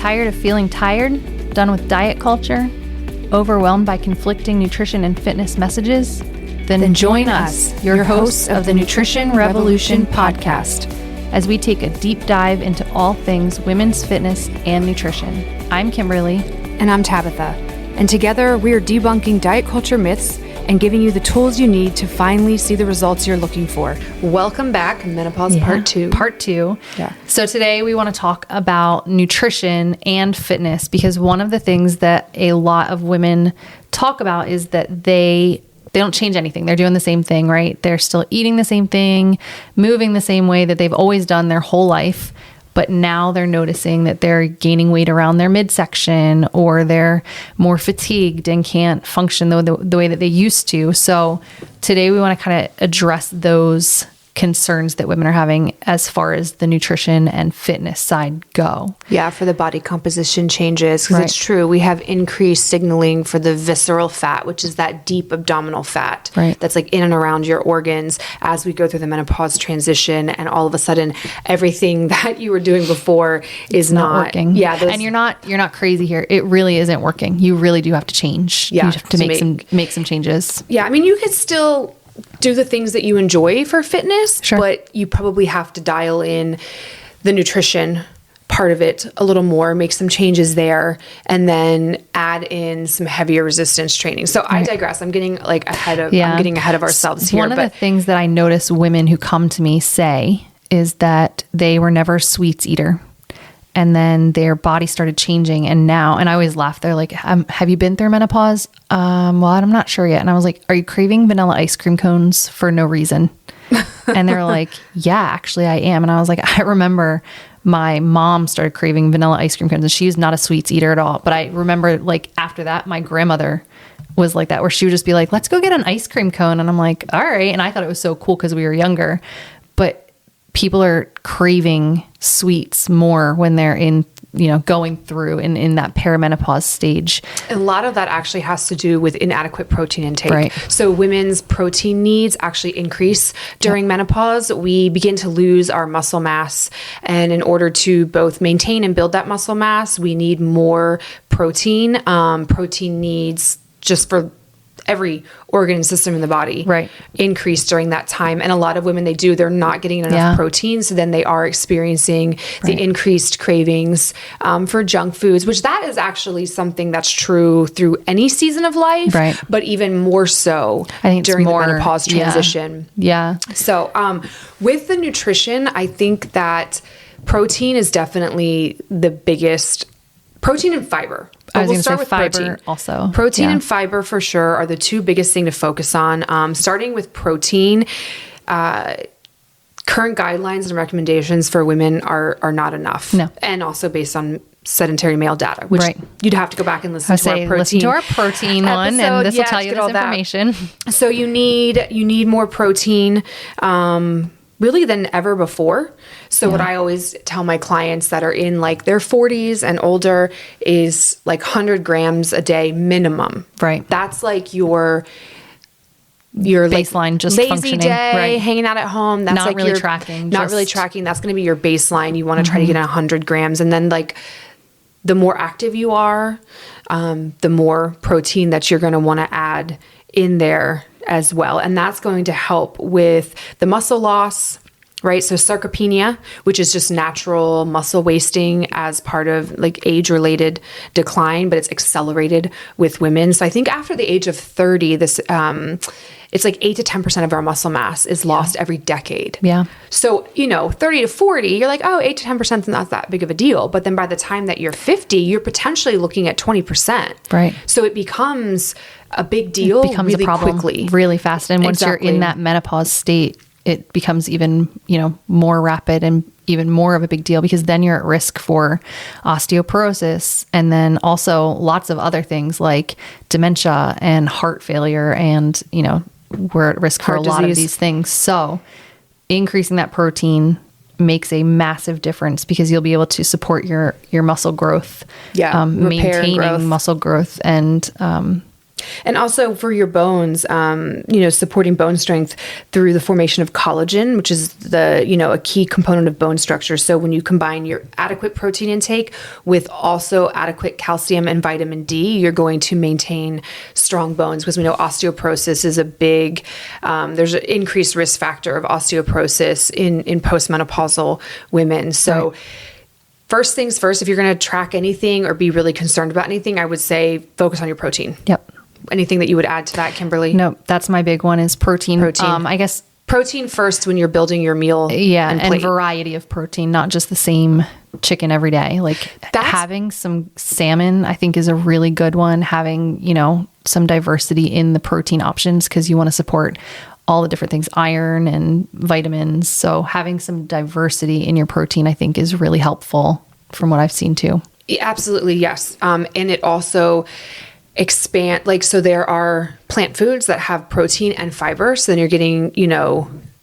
Tired of feeling tired? Done with diet culture? Overwhelmed by conflicting nutrition and fitness messages? Then join us, your hosts of the Nutrition Revolution podcast, as we take a deep dive into all things women's fitness and nutrition. I'm Kimberly. And I'm Tabitha. And together we are debunking diet culture myths and giving you the tools you need to finally see the results you're looking for. Welcome back, Menopause Part 2. Part 2. Yeah. So today we want to talk about nutrition and fitness, because one of the things that a lot of women talk about is that they don't change anything. They're doing the same thing, right? They're still eating the same thing, moving the same way that they've always done their whole life. But now they're noticing that they're gaining weight around their midsection, or they're more fatigued and can't function the way that they used to. So today we want to kind of address those concerns that women are having as far as the nutrition and fitness side go. Yeah, for the body composition changes, because it's true. We have increased signaling for the visceral fat, which is that deep abdominal fat that's like in and around your organs as we go through the menopause transition. And all of a sudden, everything that you were doing before is not working. Yeah, and you're not crazy here. It really isn't working. You really do have to change. Yeah, you have to make some changes. Yeah, I mean, you could still do the things that you enjoy for fitness, but you probably have to dial in the nutrition part of it a little more, make some changes there, and then add in some heavier resistance training. So I digress. I'm getting ahead of ourselves here. One of the things that I notice women who come to me say is that they were never a sweets eater. And then their body started changing. And I always laugh. They're like, have you been through menopause? Well, I'm not sure yet. And I was like, are you craving vanilla ice cream cones for no reason? And they're like, yeah, actually I am. And I was like, I remember my mom started craving vanilla ice cream cones, and she was not a sweets eater at all. But I remember after that, my grandmother was like that, where she would just be like, let's go get an ice cream cone. And I'm like, all right. And I thought it was so cool because we were younger, but people are craving sweets more when they're going through in that perimenopause stage. A lot of that actually has to do with inadequate protein intake. Right. So women's protein needs actually increase during menopause. We begin to lose our muscle mass. And in order to both maintain and build that muscle mass, we need more protein. Protein needs, just for every organ and system in the body, increase during that time. And a lot of women, they're not getting enough protein. So then they are experiencing the increased cravings for junk foods, which that is actually something that's true through any season of life, but even more so during the menopause transition. Yeah. So with the nutrition, I think that protein is definitely the biggest. Protein and fiber. We'll start with fiber protein. Also. Protein and fiber for sure are the two biggest things to focus on. Starting with protein, current guidelines and recommendations for women are not enough. No. And also based on sedentary male data, which you'd have to go back and listen to our protein one, and this will tell you this information. So you need more protein, really than ever before. So what I always tell my clients that are in their 40s and older is 100 grams a day minimum. Right. That's your baseline, just lazy functioning. Day, hanging out at home. That's not really tracking. Not really tracking. That's going to be your baseline. You want to try to get 100 grams. And then the more active you are, the more protein that you're going to want to add in there as well. And that's going to help with the muscle loss, right? So sarcopenia, which is just natural muscle wasting as part of age-related decline, but it's accelerated with women. So I think after the age of 30, this it's 8 to 10% of our muscle mass is lost every decade. Yeah. So, 30 to 40, you're 8 to 10% is not that big of a deal. But then by the time that you're 50, you're potentially looking at 20%. Right. So it becomes a big deal. It becomes really a problem quickly. Really fast. And once you're in that menopause state, it becomes even, more rapid and even more of a big deal, because then you're at risk for osteoporosis, and then also lots of other things like dementia and heart failure, and, we're at risk for a lot of these things. So increasing that protein makes a massive difference, because you'll be able to support your muscle growth, maintaining muscle growth, and And also for your bones, supporting bone strength through the formation of collagen, which is a key component of bone structure. So when you combine your adequate protein intake with also adequate calcium and vitamin D, you're going to maintain strong bones, because we know osteoporosis is a big, there's an increased risk factor of osteoporosis in postmenopausal women. So right. First things first, if you're going to track anything or be really concerned about anything, I would say focus on your protein. Yep. Anything that you would add to that, Kimberly? No, that's my big one is protein. I guess protein first when you're building your meal. Yeah. And variety of protein, not just the same chicken every day. Like having some salmon, I think is a really good one. Having, some diversity in the protein options, because you want to support all the different things, iron and vitamins. So having some diversity in your protein, I think, is really helpful from what I've seen too. Absolutely. Yes. And it also so there are plant foods that have protein and fiber. So then you're getting,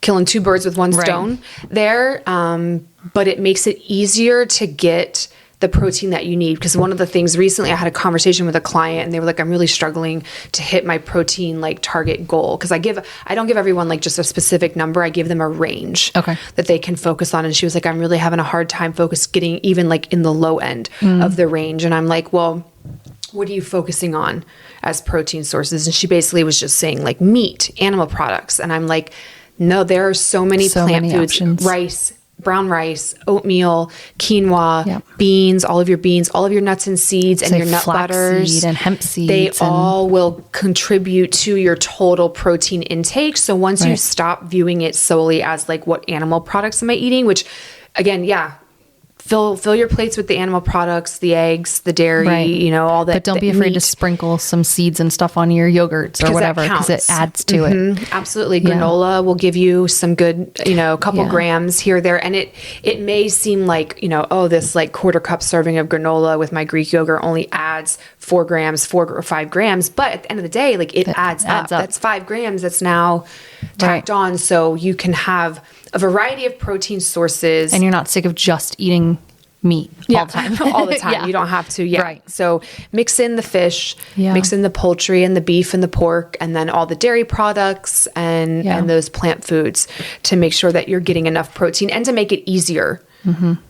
killing two birds with one stone there. But it makes it easier to get the protein that you need. Because one of the things recently, I had a conversation with a client and they were like, I'm really struggling to hit my protein target goal. Because I don't give everyone just a specific number. I give them a range that they can focus on. And she was like, I'm really having a hard time getting even in the low end of the range. And I'm like, well, what are you focusing on as protein sources? And she basically was just saying meat, animal products. And I'm like, no, there are so many plant foods, options. Rice, brown rice, oatmeal, quinoa, beans, all of your nuts and seeds, and your nut butters and hemp seeds. They all will contribute to your total protein intake. So once you stop viewing it solely as what animal products am I eating, which again, fill your plates with the animal products, the eggs, the dairy, all that. But don't be afraid meat. to sprinkle some seeds and stuff on your yogurts or whatever, because it adds to it. Absolutely. Granola will give you some good, couple grams here or there. And it may seem this quarter cup serving of granola with my Greek yogurt only adds 4 or 5 grams. But at the end of the day, it adds up. That's 5 grams that's now tacked on. So you can have a variety of protein sources. And you're not sick of just eating meat all the time. All the time. You don't have to. Yeah. Right. So mix in the fish, mix in the poultry and the beef and the pork, and then all the dairy products and those plant foods to make sure that you're getting enough protein and to make it easier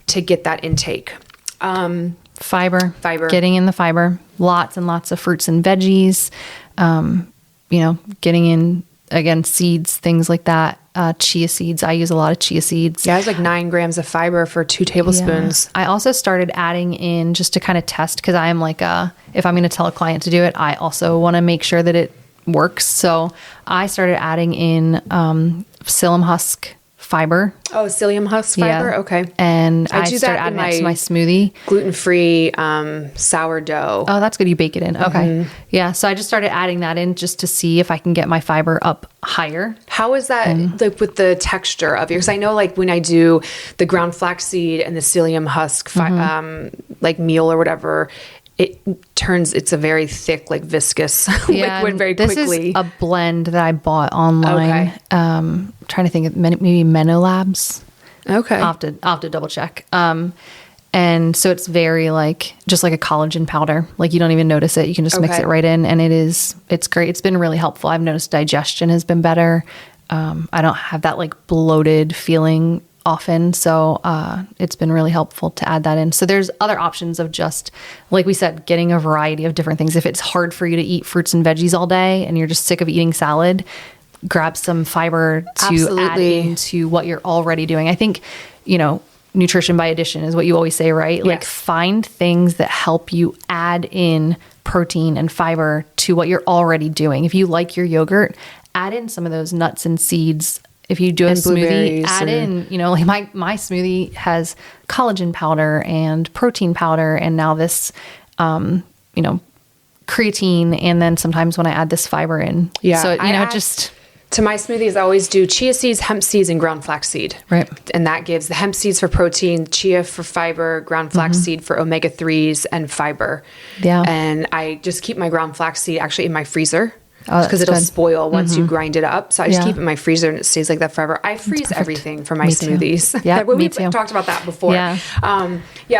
to get that intake. Fiber. Getting in the fiber. Lots and lots of fruits and veggies. Getting in, again, seeds, things like that. Chia seeds. I use a lot of chia seeds. Yeah, it's 9 grams of fiber for 2 tablespoons. I also started adding in, just to kind of test, because I am if I'm going to tell a client to do it, I also want to make sure that it works. So I started adding in psyllium husk fiber. Oh, psyllium husk fiber? Okay. And I started adding it to my smoothie. Gluten-free sourdough. Oh, that's good. You bake it in. Okay. Yeah. So I just started adding that in just to see if I can get my fiber up higher. How is that with the texture of it? Because I know when I do the ground flaxseed and the psyllium husk meal or whatever, it's a very thick, viscous liquid very quickly. This is a blend that I bought online. Okay. Trying to think of maybe Menolabs. Okay. I'll have to double check. And so it's very just like a collagen powder. You don't even notice it. You can just mix it right in, and it's great. It's been really helpful. I've noticed digestion has been better. I don't have that bloated feeling often. So it's been really helpful to add that in. So there's other options of just, like we said, getting a variety of different things. If it's hard for you to eat fruits and veggies all day and you're just sick of eating salad, grab some fiber to add into what you're already doing. I think, nutrition by addition is what you always say, right? Yes. Find things that help you add in protein and fiber to what you're already doing. If you like your yogurt, add in some of those nuts and seeds. If you do a smoothie, add in, my smoothie has collagen powder and protein powder, and now this, creatine. And then sometimes when I add this fiber in, so, to my smoothies, I always do chia seeds, hemp seeds, and ground flaxseed. Right. And that gives the hemp seeds for protein, chia for fiber, ground flaxseed for omega-3s and fiber. Yeah. And I just keep my ground flaxseed actually in my freezer. because it'll spoil once you grind it up. So I just Yeah. keep it in my freezer and it stays like that forever. I freeze everything for my smoothies. Yeah, me We've too. talked about that before. Yeah.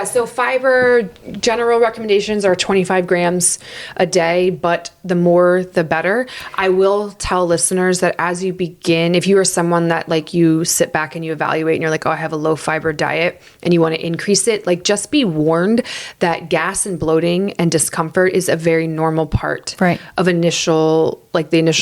So fiber, general recommendations are 25 grams a day, but the more the better. I will tell listeners that as you begin, if you are someone that like you sit back and you evaluate and you're like, oh, I have a low fiber diet and you want to increase it, like just be warned that gas and bloating and discomfort is a very normal part of the initial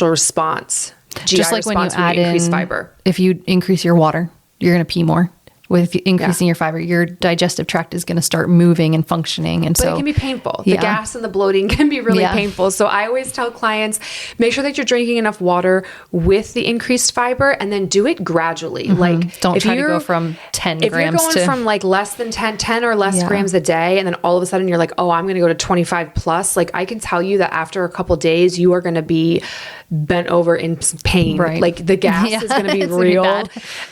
response. GI Just like when you add increase in fiber. If you increase your water, you're going to pee more. With increasing your fiber, your digestive tract is going to start moving and functioning. And But so it can be painful. The gas and the bloating can be really painful. So I always tell clients, make sure that you're drinking enough water with the increased fiber and then do it gradually. Like don't try to go from 10 if grams you're going from like less than 10 or less grams a day, and then all of a sudden you're like, oh, I'm going to go to 25 plus. Like I can tell you that after a couple days, you are going to be bent over in pain. Right. Like the gas is going to be real.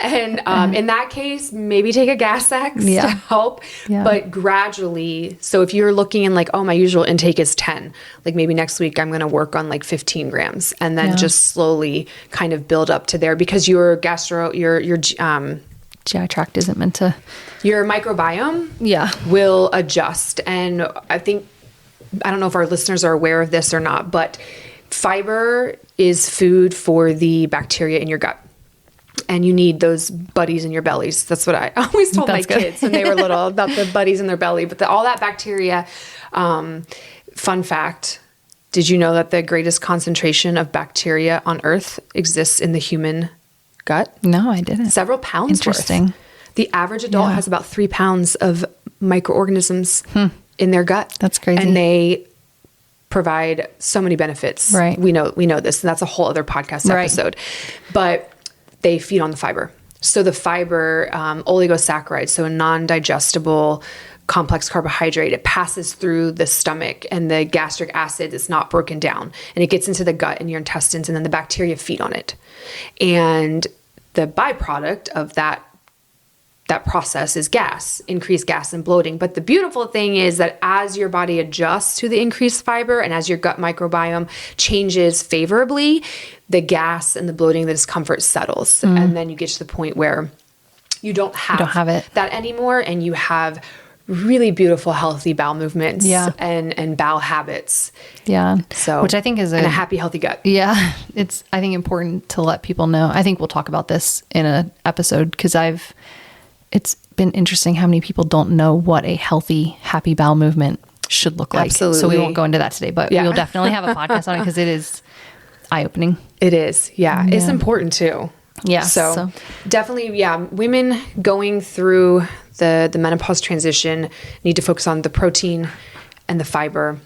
And in that case, maybe take a gas X to help, but gradually. So if you're looking in like, oh, my usual intake is 10, like maybe next week I'm going to work on like 15 grams and then just slowly kind of build up to there, because your GI tract isn't meant to. Your microbiome will adjust. And I don't know if our listeners are aware of this or not, but fiber is food for the bacteria in your gut. And you need those buddies in your bellies. That's what I always told my kids when they were little, about the buddies in their belly. But all that bacteria, fun fact, did you know that the greatest concentration of bacteria on Earth exists in the human gut? No, I didn't. Several pounds Interesting. worth. The average adult has about 3 pounds of microorganisms in their gut. That's crazy. And they provide so many benefits. Right. We know this, and that's a whole other podcast episode. But they feed on the fiber. So the fiber, oligosaccharides, so a non-digestible complex carbohydrate, it passes through the stomach, and the gastric acid is not broken down, and it gets into the gut and your intestines, and then the bacteria feed on it. And the byproduct of that process is increased gas and bloating. But the beautiful thing is that as your body adjusts to the increased fiber and as your gut microbiome changes favorably, the gas and the bloating, the discomfort settles. And then you get to the point where you don't have it. that anymore, and you have really beautiful, healthy bowel movements and bowel habits. Yeah. So, which I think is a happy, healthy gut. Yeah. It's, I think, important to let people know. I think we'll talk about this in an episode, because it's been interesting how many people don't know what a healthy, happy bowel movement should look like. Absolutely. So we won't go into that today, but we'll definitely have a podcast on it, because it is eye-opening. It is. Yeah. It's important too. Yeah. So definitely, women going through the menopause transition need to focus on the protein and the fiber.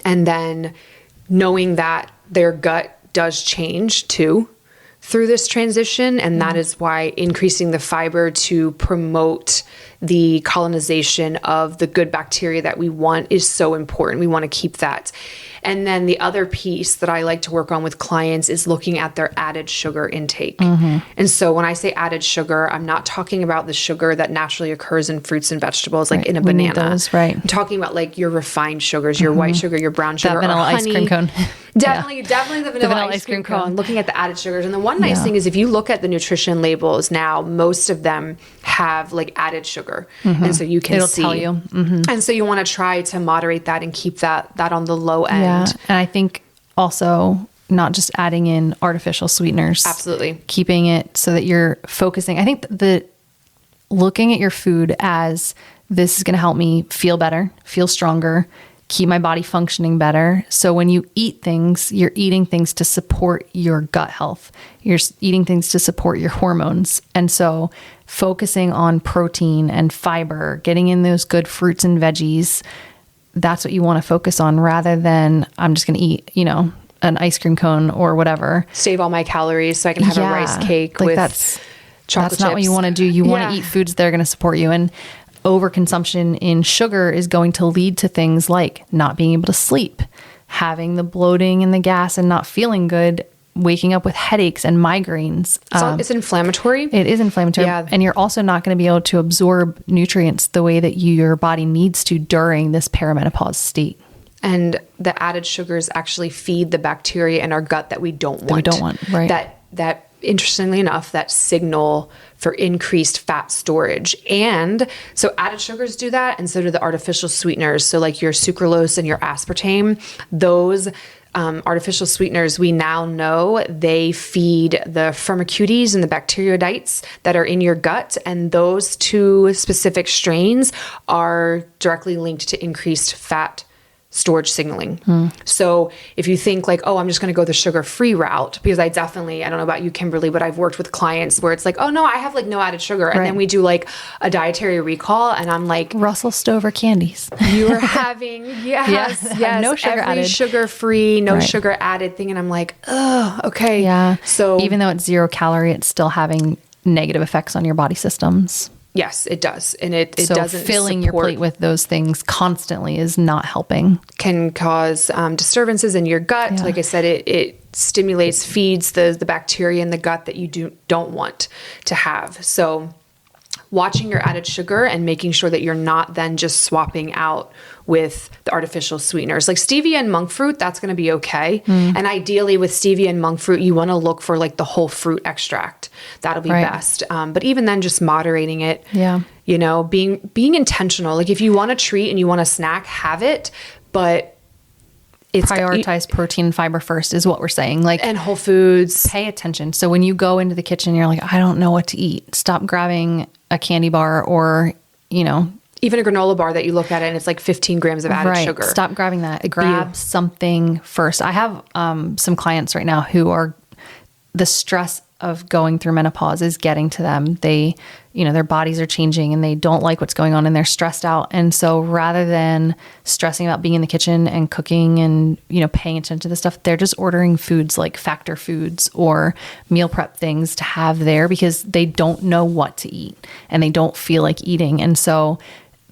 And then knowing that their gut does change too through this transition. And that is why increasing the fiber to promote the colonization of the good bacteria that we want is so important. We want to keep that. And then the other piece that I like to work on with clients is looking at their added sugar intake. And so when I say added sugar, I'm not talking about the sugar that naturally occurs in fruits and vegetables, like in a banana. Those, right. I'm talking about like your refined sugars, your white sugar, your brown sugar, that vanilla ice cream cone. Definitely the vanilla ice cream cone. Looking at the added sugars. And the one nice thing is, if you look at the nutrition labels now, most of them have like added sugar. And so you can see. It'll tell you. And so you want to try to moderate that and keep that on the low end. Yeah. And I think also not just adding in artificial sweeteners. Absolutely. Keeping it so that you're focusing. I think looking at your food as, this is going to help me feel better, feel stronger, keep my body functioning better. So when you eat things, you're eating things to support your gut health. You're eating things to support your hormones. And so focusing on protein and fiber, getting in those good fruits and veggies, that's what you want to focus on, rather than I'm just going to eat, an ice cream cone or whatever. Save all my calories so I can have a rice cake with chocolate chips. That's not what you want to do. You want to eat foods that are going to support you. And overconsumption in sugar is going to lead to things like not being able to sleep, having the bloating and the gas and not feeling good, waking up with headaches and migraines. It's inflammatory. It is inflammatory. Yeah. And you're also not going to be able to absorb nutrients the way that your body needs to during this perimenopause state. And the added sugars actually feed the bacteria in our gut that we don't want. Right. That interestingly enough, that signal for increased fat storage. And so added sugars do that, and so do the artificial sweeteners. So like your sucralose and your aspartame, those artificial sweeteners, we now know they feed the firmicutes and the bacteroidetes that are in your gut. And those two specific strains are directly linked to increased fat storage signaling. So if you think like, oh, I'm just going to go the sugar-free route, because I don't know about you, Kimberly, but I've worked with clients where it's like, oh no, I have like no added sugar. And then we do like a dietary recall, and I'm like, Russell Stover candies. You are having, yes, no sugar every added. Sugar-free, no sugar added thing. And I'm like, oh, okay. Yeah. So even though it's 0 calorie, it's still having negative effects on your body systems. Yes, it does. And it so doesn't filling your plate with those things constantly is not helping. Can cause disturbances in your gut. Yeah. Like I said, it stimulates, feeds the bacteria in the gut that you don't want to have. So watching your added sugar and making sure that you're not then just swapping out with the artificial sweeteners. Like stevia and monk fruit, that's going to be okay. And ideally with stevia and monk fruit, you want to look for like the whole fruit extract. That'll be best. But even then just moderating it, you know, being intentional. Like if you want a treat and you want a snack, have it, but prioritize protein and fiber first is what we're saying. Like, and whole foods. Pay attention. So when you go into the kitchen, you're like, I don't know what to eat. Stop grabbing a candy bar or, you know, even a granola bar that you look at it and it's like 15 grams of added sugar. Stop grabbing that. Grab something first. I have some clients right now who are, the stress of going through menopause is getting to them. They, you know, their bodies are changing and they don't like what's going on and they're stressed out. And so rather than stressing about being in the kitchen and cooking and, you know, paying attention to this stuff, they're just ordering foods like factor foods or meal prep things to have there because they don't know what to eat and they don't feel like eating. And so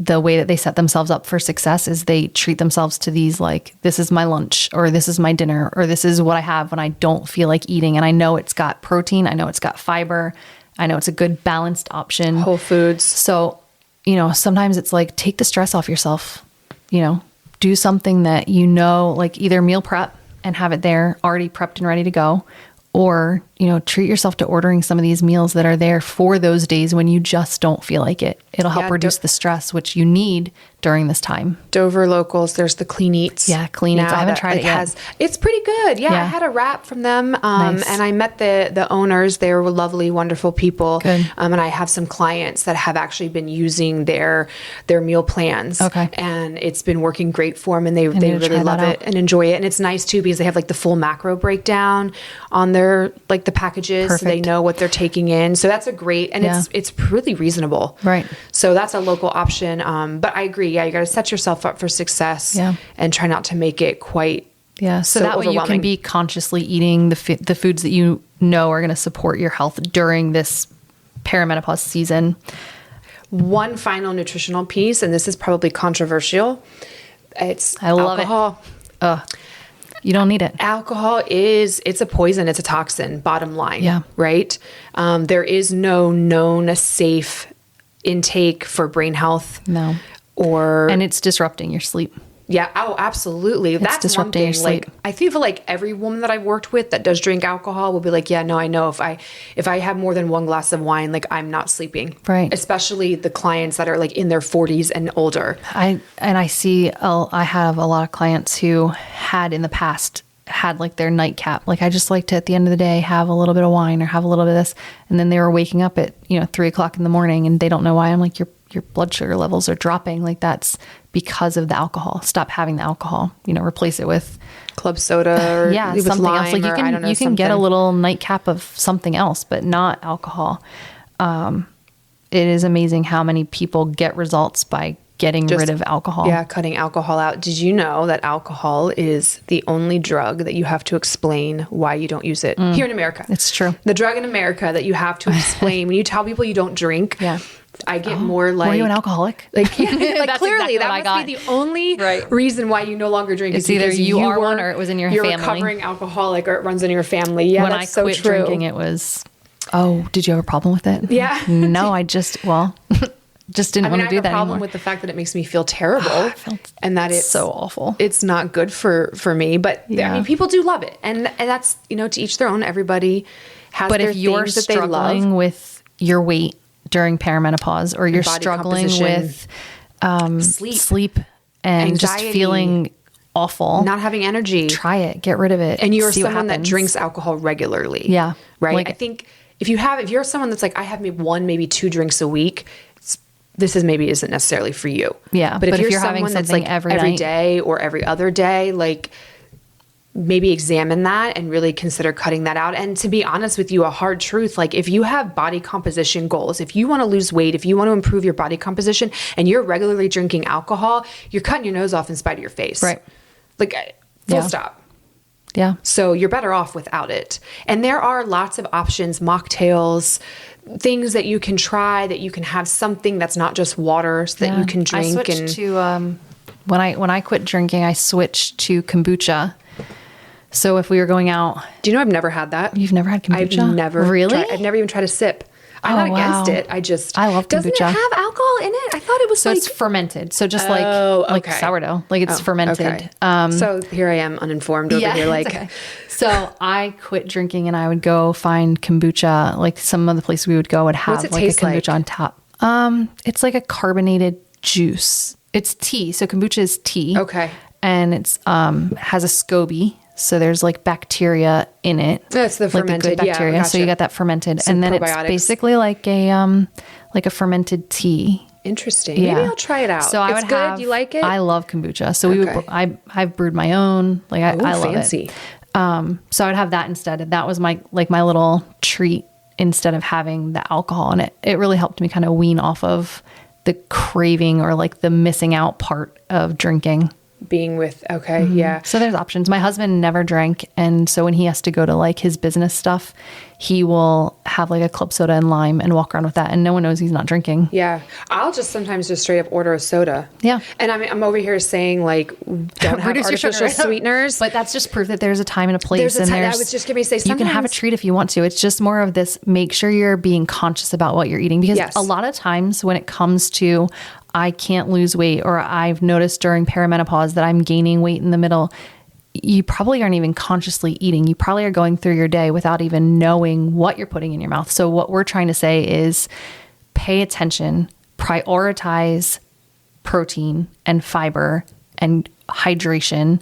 the way that they set themselves up for success is they treat themselves to these like, this is my lunch or this is my dinner or this is what I have when I don't feel like eating. And I know it's got protein. I know it's got fiber. I know it's a good balanced option. Whole foods. So, you know, sometimes it's like, take the stress off yourself, you know, do something that, you know, like either meal prep and have it there already prepped and ready to go, or, you know, treat yourself to ordering some of these meals that are there for those days when you just don't feel like it. It'll help reduce the stress, which you need during this time. Dover Locals, there's the Clean Eats. Yeah, Clean Eats. I haven't tried it yet. It's pretty good. Yeah, I had a wrap from them. Nice. And I met the owners. They were lovely, wonderful people. Good. And I have some clients that have actually been using their meal plans. Okay. And it's been working great for them, and they really love it and enjoy it. And it's nice too because they have like the full macro breakdown on their like the packages. Perfect. So they know what they're taking in. So that's a great, and it's really reasonable. Right. So that's a local option. But I agree. Yeah, you got to set yourself up for success and try not to make it quite so that way you can be consciously eating the foods that you know are going to support your health during this perimenopause season. One final nutritional piece, and this is probably controversial. It's alcohol. You don't need it. Alcohol it's a poison. It's a toxin, bottom line. Yeah. Right? There is no known safe intake for brain health. No. And it's disrupting your sleep. Yeah. Oh, absolutely. That's disrupting your sleep. Like, I feel like every woman that I've worked with that does drink alcohol will be like, yeah, no, I know if I have more than one glass of wine, like I'm not sleeping. Right. Especially the clients that are like in their 40s and older. I have a lot of clients who had in the past had like their nightcap. Like I just like to, at the end of the day, have a little bit of wine or have a little bit of this. And then they were waking up at, 3:00 in the morning and they don't know why. I'm like, your blood sugar levels are dropping. Like that's because of the alcohol. Stop having the alcohol, replace it with club soda or something else. Like you can get a little nightcap of something else, but not alcohol. It is amazing how many people get results by getting rid of alcohol. Yeah, cutting alcohol out. Did you know that alcohol is the only drug that you have to explain why you don't use it here in America? It's true. The drug in America that you have to explain when you tell people you don't drink. Yeah. I get more like... Were you an alcoholic? Like clearly, exactly that must be the only reason why you no longer drink. It's either you are one or it was in your family. You're a recovering alcoholic or it runs in your family. Yeah, when that's so true. When I quit drinking, it was... Oh, did you have a problem with it? Yeah. No, just didn't want to do that I have a problem anymore. with the fact that it makes me feel terrible and that it's so awful. It's not good for me, but I mean, people do love it. And that's, to each their own. Everybody has but their if you're things that they love. struggling with your weight during perimenopause, or you're struggling with sleep and anxiety, just feeling awful, not having energy, try it, get rid of it. And you're see someone what that happens. drinks alcohol regularly. Yeah. Right. Like, I think if you're someone that's like, I have maybe 1, maybe 2 drinks a week, this isn't necessarily for you. Yeah. But if you're having someone that's something like every every night, day or every other day, like maybe examine that and really consider cutting that out. And to be honest with you, a hard truth, like if you have body composition goals, if you want to lose weight, if you want to improve your body composition and you're regularly drinking alcohol, you're cutting your nose off in spite of your face. Right. Like full stop. Yeah. So you're better off without it. And there are lots of options, mocktails, things that you can try, that you can have something that's not just water, so that you can drink. I switched to, when I quit drinking, I switched to kombucha. So if we were going out. Do you know I've never had that? You've never had kombucha? I've never. Really? I've never even tried a sip. I'm not against it. I love kombucha. Doesn't it have alcohol in it? I thought it was so it's fermented. So just like sourdough, like it's fermented. Okay. So here I am uninformed over here. Like, okay. So I quit drinking and I would go find kombucha. Like some of the places we would go would have like a kombucha on top. It's like a carbonated juice. It's tea. So kombucha is tea. Okay. And it's has a SCOBY. So there's like bacteria in it. That's the fermented, like the good bacteria. yeah. Gotcha. So you got that fermented, and then it's basically like a fermented tea. Interesting. Yeah. Maybe I'll try it out. So I would good. have. You like it? I love kombucha. So we would. I've brewed my own. Like I love fancy. it. So I would have that instead. That was my little treat instead of having the alcohol, and it really helped me kind of wean off of the craving or like the missing out part of drinking. Being with, yeah. So there's options. My husband never drank. And so when he has to go to like his business stuff, he will have like a club soda and lime and walk around with that. And no one knows he's not drinking. Yeah. I'll just sometimes just straight up order a soda. Yeah. And I'm over here saying like, don't have artificial sweeteners. But that's just proof that there's a time and a place. I was just going to say, you can have a treat if you want to. It's just more of this, make sure you're being conscious about what you're eating. Because a lot of times when it comes to, I can't lose weight, or I've noticed during perimenopause that I'm gaining weight in the middle, you probably aren't even consciously eating. You probably are going through your day without even knowing what you're putting in your mouth. So what we're trying to say is pay attention, prioritize protein and fiber and hydration,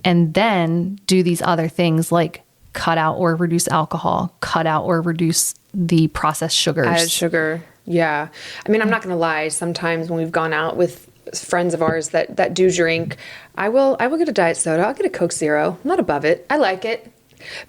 and then do these other things like cut out or reduce alcohol, cut out or reduce the processed sugars. Added sugar. Yeah. I mean, I'm not going to lie. Sometimes when we've gone out with friends of ours that do drink, I will get a diet soda. I'll get a Coke Zero. I'm not above it. I like it.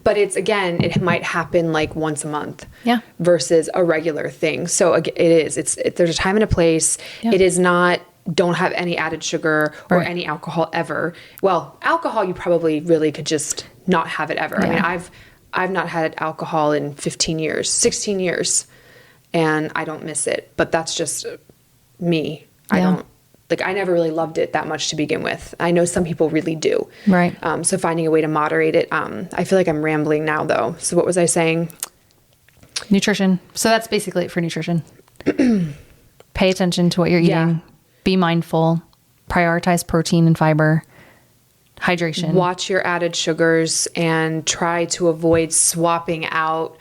But it might happen like once a month. Yeah. Versus a regular thing. So there's a time and a place. Yeah. It is not, don't have any added sugar or any alcohol ever. Well, alcohol, you probably really could just not have it ever. Yeah. I mean, I've not had alcohol in 15 years, 16 years. And I don't miss it, but that's just me. Yeah. I never really loved it that much to begin with. I know some people really do. Right. So finding a way to moderate it. I feel like I'm rambling now though. So what was I saying? Nutrition. So that's basically it for nutrition. Pay attention to what you're eating. Yeah. Be mindful. Prioritize protein and fiber. Hydration. Watch your added sugars and try to avoid swapping out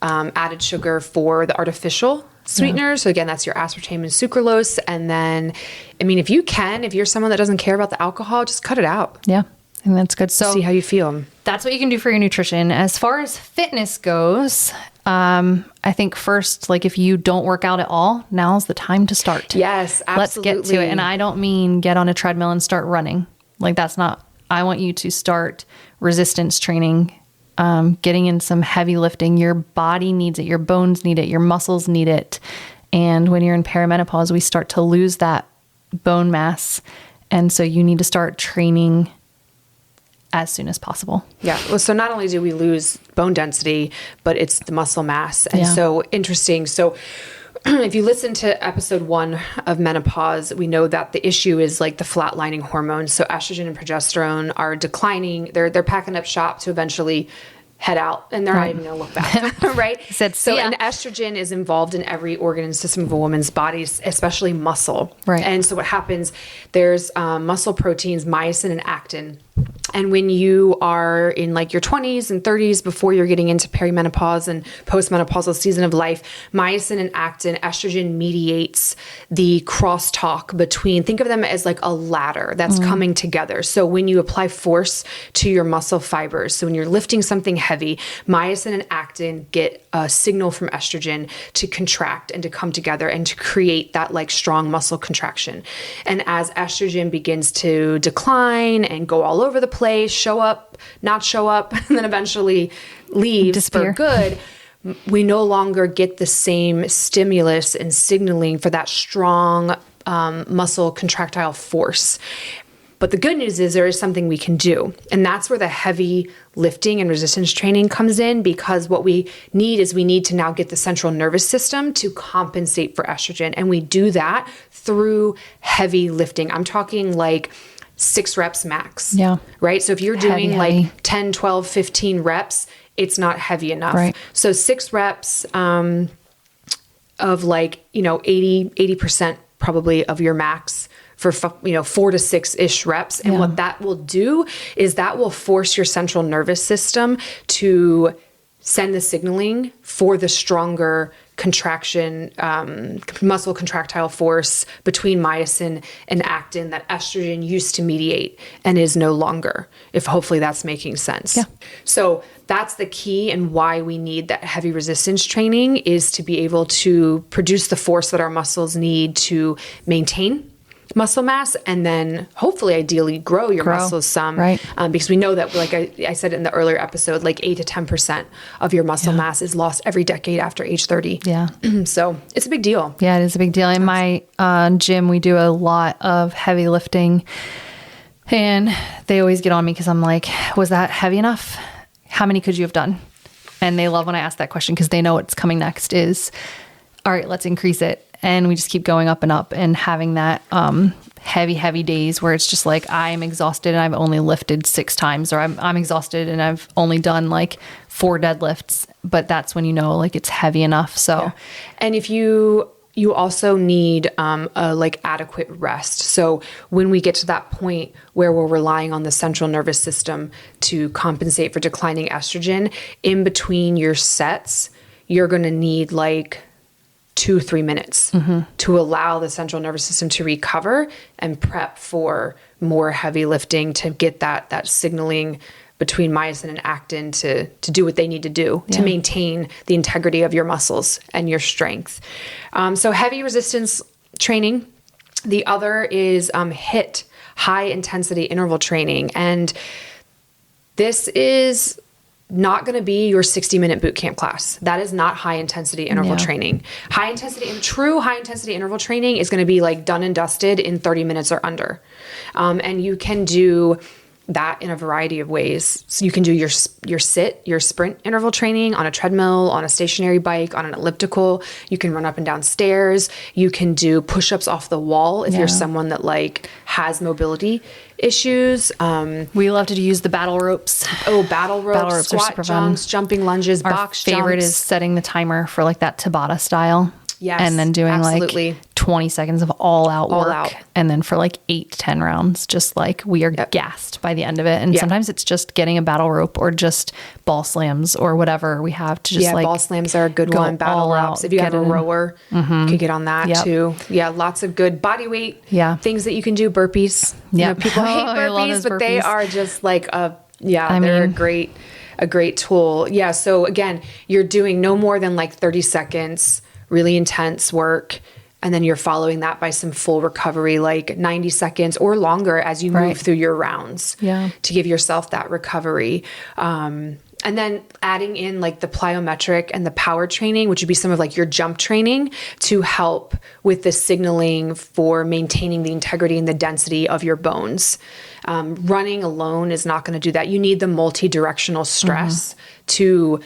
added sugar for the artificial sweeteners. So again, that's your aspartame and sucralose. And then, I mean, if you're someone that doesn't care about the alcohol, just cut it out. Yeah. And that's good. So see how you feel. That's what you can do for your nutrition. As far as fitness goes, I think first, like if you don't work out at all, now's the time to start. Yes, absolutely. Let's get to it. And I don't mean get on a treadmill and start running. Like that's not, I want you to start resistance training, getting in some heavy lifting. Your body needs it. Your bones need it. Your muscles need it. And when you're in perimenopause, we start to lose that bone mass. And so you need to start training as soon as possible. Yeah. Well, so not only do we lose bone density, but it's the muscle mass. And so interesting. So if you listen to episode 1 of menopause, we know that the issue is like the flatlining hormones. So estrogen and progesterone are declining. They're packing up shop to eventually head out and they're not even going to look back, right? So, and estrogen is involved in every organ and system of a woman's body, especially muscle. Right. And so what happens, there's muscle proteins, myosin and actin. And when you are in like your 20s and 30s, before you're getting into perimenopause and postmenopausal season of life, myosin and actin, estrogen mediates the crosstalk between, think of them as like a ladder that's coming together. So when you apply force to your muscle fibers, so when you're lifting something heavy, myosin and actin get a signal from estrogen to contract and to come together and to create that like strong muscle contraction. And as estrogen begins to decline and go all over the place, show up, not show up, and then eventually leave Disappear. for good, we no longer get the same stimulus and signaling for that strong muscle contractile force. But the good news is there is something we can do. And that's where the heavy lifting and resistance training comes in, because what we need is we need to now get the central nervous system to compensate for estrogen. And we do that through heavy lifting. I'm talking like 6 reps max. Yeah. Right? So if you're doing Heavy. like 10, 12, 15 reps, it's not heavy enough. Right. So 6 reps of like, 80% probably of your max for 4 to 6-ish reps. And what that will do is that will force your central nervous system to send the signaling for the stronger contraction, muscle contractile force between myosin and actin that estrogen used to mediate and is no longer, if hopefully that's making sense. Yeah. So that's the key, and why we need that heavy resistance training is to be able to produce the force that our muscles need to maintain muscle mass, and then hopefully ideally grow your muscles some, right? Because we know that, like I said in the earlier episode, like 8 to 10% of your muscle mass is lost every decade after age 30. Yeah. So it's a big deal. Yeah, it is a big deal. In my gym, we do a lot of heavy lifting, and they always get on me because I'm like, was that heavy enough? How many could you have done? And they love when I ask that question, because they know what's coming next is, all right, let's increase it. And we just keep going up and up, and having that heavy days where it's just like, I'm exhausted and I've only lifted 6 times, or I'm exhausted and I've only done like 4 deadlifts. But that's when you know like it's heavy enough. So, yeah. And if you also need a like adequate rest. So when we get to that point where we're relying on the central nervous system to compensate for declining estrogen, in between your sets, you're going to need like 2-3 minutes to allow the central nervous system to recover and prep for more heavy lifting, to get that signaling between myosin and actin to do what they need to do to maintain the integrity of your muscles and your strength. So heavy resistance training. The other is HIIT, high intensity interval training. And this is not going to be your 60-minute boot camp class. That is not high intensity interval training. True high intensity interval training is going to be like done and dusted in 30 minutes or under. And you can do that in a variety of ways. So you can do your sprint interval training on a treadmill, on a stationary bike, on an elliptical. You can run up and down stairs. You can do push-ups off the wall if you're someone that like has mobility issues. We love to use the battle ropes. Battle ropes, squat jumps, jumping lunges, Our box favorite jumps. is setting the timer for like that Tabata style. Yes, and then doing absolutely. like 20 seconds of all out work. out. And then for like 8 to 10 rounds, just like we are gassed by the end of it. And sometimes it's just getting a battle rope or just ball slams or whatever we have to just like ball slams are a good one. Battle ropes. If you have a rower, you can get on that too. Yeah, lots of good body weight things that you can do. Burpees. Yeah, people hate burpees, but they are just like they're a great tool. Yeah. So again, you're doing no more than like 30 seconds, really intense work. And then you're following that by some full recovery, like 90 seconds or longer as you move through your rounds to give yourself that recovery. And then adding in like the plyometric and the power training, which would be some of like your jump training to help with the signaling for maintaining the integrity and the density of your bones. Running alone is not going to do that. You need the multi-directional stress to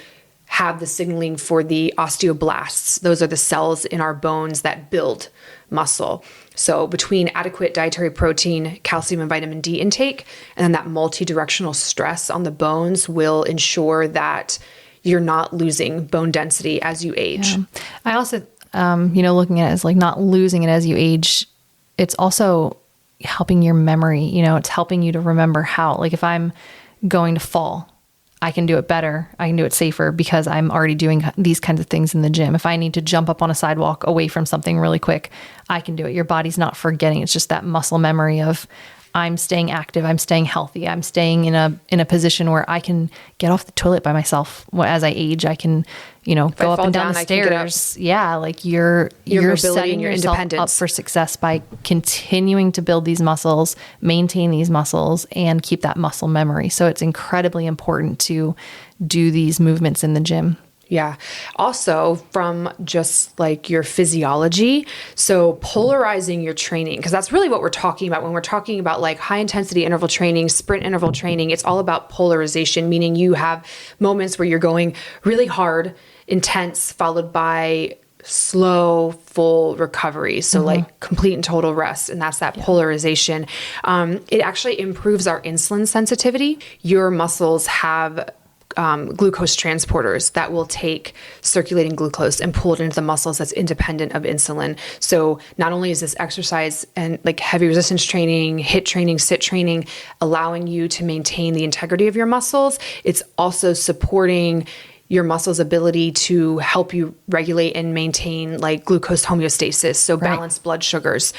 have the signaling for the osteoblasts. Those are the cells in our bones that build muscle. So between adequate dietary protein, calcium, and vitamin D intake, and then that multi-directional stress on the bones will ensure that you're not losing bone density as you age. Yeah. I also, looking at it as like not losing it as you age, it's also helping your memory. It's helping you to remember how, like if I'm going to fall, I can do it better. I can do it safer because I'm already doing these kinds of things in the gym. If I need to jump up on a sidewalk away from something really quick, I can do it. Your body's not forgetting. It's just that muscle memory of I'm staying active. I'm staying healthy. I'm staying in a position where I can get off the toilet by myself. As I age, I can, go up and down the stairs. Yeah. Like you're setting your yourself independence up for success by continuing to build these muscles, maintain these muscles, and keep that muscle memory. So it's incredibly important to do these movements in the gym. Yeah. Also from just like your physiology. So polarizing your training, because that's really what we're talking about when we're talking about like high intensity interval training, sprint interval training. It's all about polarization, meaning you have moments where you're going really hard, intense, followed by slow, full recovery. So like complete and total rest. And that's that polarization. It actually improves our insulin sensitivity. Your muscles have glucose transporters that will take circulating glucose and pull it into the muscles that's independent of insulin. So not only is this exercise and like heavy resistance training, HIIT training, sit training, allowing you to maintain the integrity of your muscles, it's also supporting your muscles' ability to help you regulate and maintain like glucose homeostasis, so balanced blood sugars.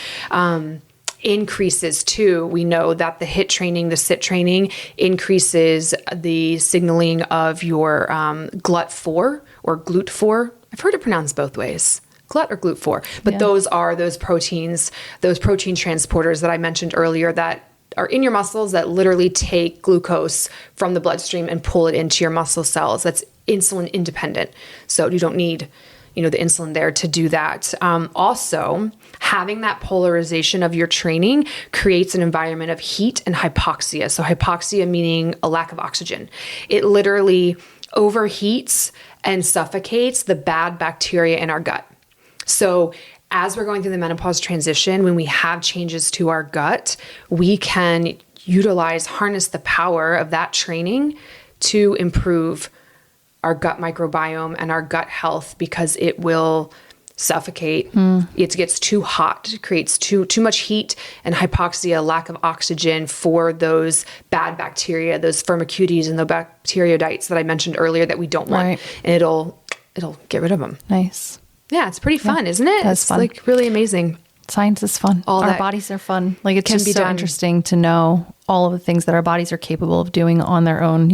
Increases too. We know that the HIIT training, the sit training increases the signaling of your GLUT4 or GLUT4. I've heard it pronounced both ways, GLUT or GLUT4. But those are those proteins, those protein transporters that I mentioned earlier that are in your muscles that literally take glucose from the bloodstream and pull it into your muscle cells. That's insulin independent. So you don't need the insulin there to do that. Also, having that polarization of your training creates an environment of heat and hypoxia. So hypoxia meaning a lack of oxygen. It literally overheats and suffocates the bad bacteria in our gut. So as we're going through the menopause transition, when we have changes to our gut, we can harness the power of that training to improve our gut microbiome and our gut health, because it will suffocate. It gets too hot. It creates too much heat and hypoxia, lack of oxygen for those bad bacteria, those firmicutes and the bacteroidetes that I mentioned earlier that we don't want. And it'll get rid of them. Nice. Yeah, it's pretty fun, isn't it? That's fun. Like really amazing. Science is fun. Our bodies are fun. Like it's just so interesting to know all of the things that our bodies are capable of doing on their own,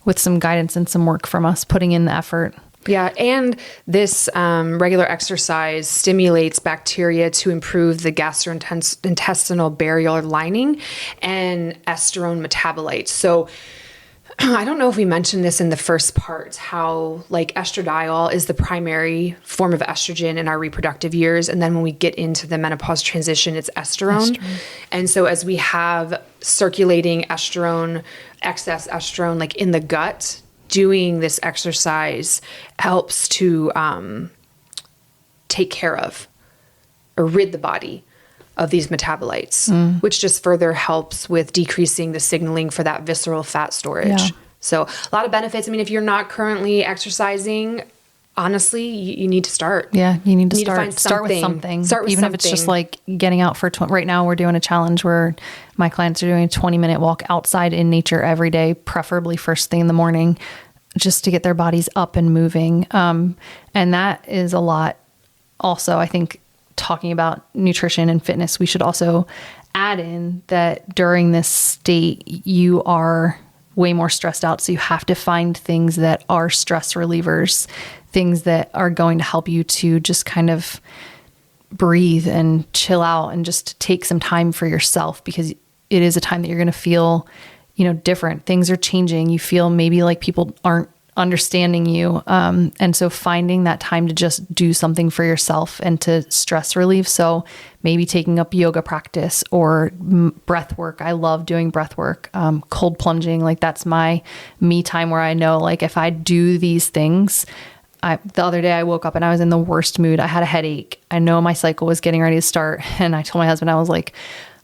with some guidance and some work from us, putting in the effort. Yeah, and this regular exercise stimulates bacteria to improve the gastrointestinal barrier lining and estrone metabolites. So I don't know if we mentioned this in the first part, how like estradiol is the primary form of estrogen in our reproductive years. And then when we get into the menopause transition, it's estrone. And so as we have circulating estrone, excess estrone, like in the gut, doing this exercise helps to take care of or rid the body of these metabolites, which just further helps with decreasing the signaling for that visceral fat storage. Yeah. So a lot of benefits. I mean, if you're not currently exercising, honestly, you need to start. Yeah, you need to start. Start with something. Even if it's just like getting out for, right now we're doing a challenge where my clients are doing a 20-minute walk outside in nature every day, preferably first thing in the morning, just to get their bodies up and moving. And that is a lot. Also, I think talking about nutrition and fitness, we should also add in that during this state, you are way more stressed out. So you have to find things that are stress relievers, things that are going to help you to just kind of breathe and chill out and just take some time for yourself, because it is a time that you're going to feel, different. Things are changing. You feel maybe like people aren't understanding you. And so finding that time to just do something for yourself and to stress relieve. So maybe taking up yoga practice or breath work. I love doing breath work, cold plunging. Like that's my me time where I know like if I do these things, the other day I woke up and I was in the worst mood. I had a headache. I know my cycle was getting ready to start. And I told my husband, I was like,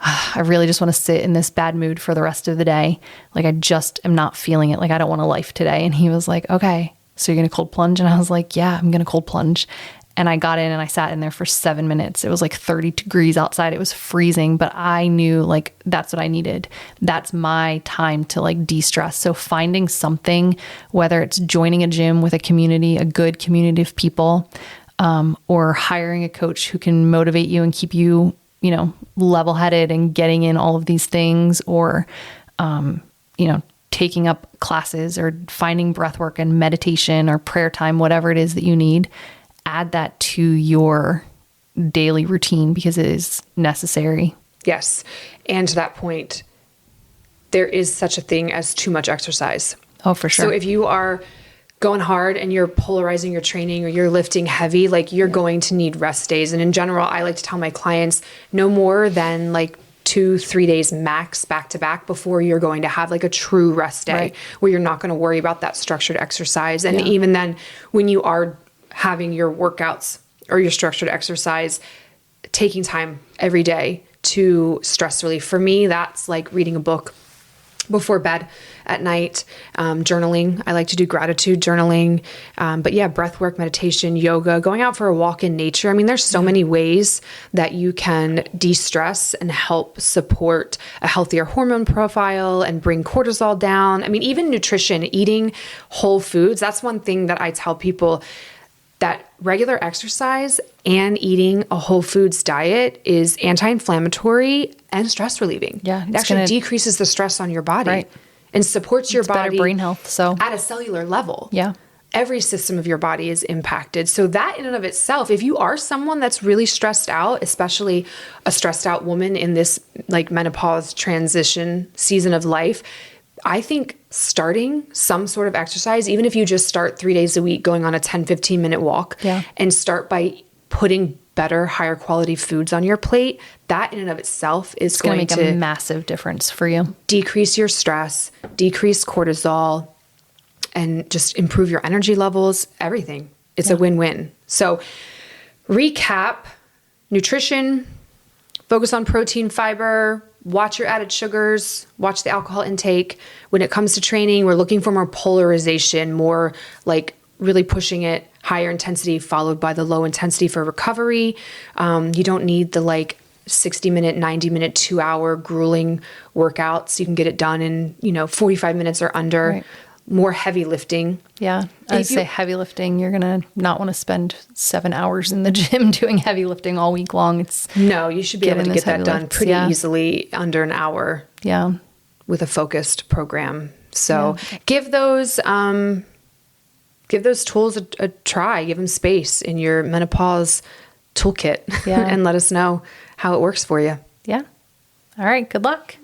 I really just want to sit in this bad mood for the rest of the day. Like I just am not feeling it. Like I don't want a life today. And he was like, okay, so you're going to cold plunge? And I was like, yeah, I'm going to cold plunge. And I got in and I sat in there for 7 minutes. It was like 30 degrees outside. It was freezing, but I knew like that's what I needed. That's my time to like de-stress. So finding something, whether it's joining a gym with a community, a good community of people, or hiring a coach who can motivate you and keep you, level-headed and getting in all of these things, or, taking up classes or finding breath work and meditation or prayer time, whatever it is that you need. Add that to your daily routine because it is necessary. Yes. And to that point, there is such a thing as too much exercise. Oh, for sure. So if you are going hard and you're polarizing your training or you're lifting heavy, like you're going to need rest days. And in general, I like to tell my clients no more than like 2-3 days max back to back before you're going to have like a true rest day where you're not going to worry about that structured exercise. And even then when you are having your workouts or your structured exercise, taking time every day to stress relief. For me, that's like reading a book before bed at night, journaling. I like to do gratitude journaling. But yeah, breath work, meditation, yoga, going out for a walk in nature. I mean, there's so many ways that you can de-stress and help support a healthier hormone profile and bring cortisol down. I mean, even nutrition, eating whole foods. That's one thing that I tell people, that regular exercise and eating a whole foods diet is anti-inflammatory and stress relieving. Yeah, it actually decreases the stress on your body and supports your body. Better brain health. So at a cellular level. Yeah. Every system of your body is impacted. So that in and of itself, if you are someone that's really stressed out, especially a stressed out woman in this like menopause transition season of life, I think starting some sort of exercise, even if you just start 3 days a week going on a 10-15 minute walk and start by putting better, higher quality foods on your plate, that in and of itself is going to make a massive difference for you. Decrease your stress, decrease cortisol, and just improve your energy levels, everything. It's a win-win. So recap, nutrition, focus on protein, fiber, watch your added sugars, watch the alcohol intake. When it comes to training, we're looking for more polarization, more like really pushing it higher intensity followed by the low intensity for recovery. You don't need the like 60-minute, 90-minute, 2-hour grueling workouts. You can get it done in, 45 minutes or under. Right. More heavy lifting. Yeah. I'd say heavy lifting, you're going to not want to spend 7 hours in the gym doing heavy lifting all week long. No, you should be able to get that done pretty easily under an hour. Yeah. With a focused program. So give those tools a try. Give them space in your menopause toolkit and let us know how it works for you. Yeah. All right. Good luck.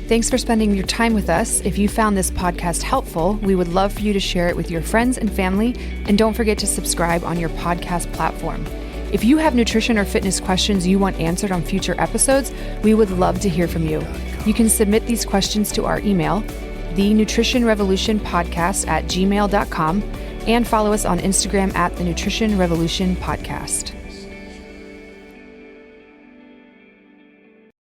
Thanks for spending your time with us. If you found this podcast helpful, we would love for you to share it with your friends and family. And don't forget to subscribe on your podcast platform. If you have nutrition or fitness questions you want answered on future episodes, we would love to hear from you. You can submit these questions to our email, thenutritionrevolutionpodcast@gmail.com, and follow us on Instagram @thenutritionrevolutionpodcast.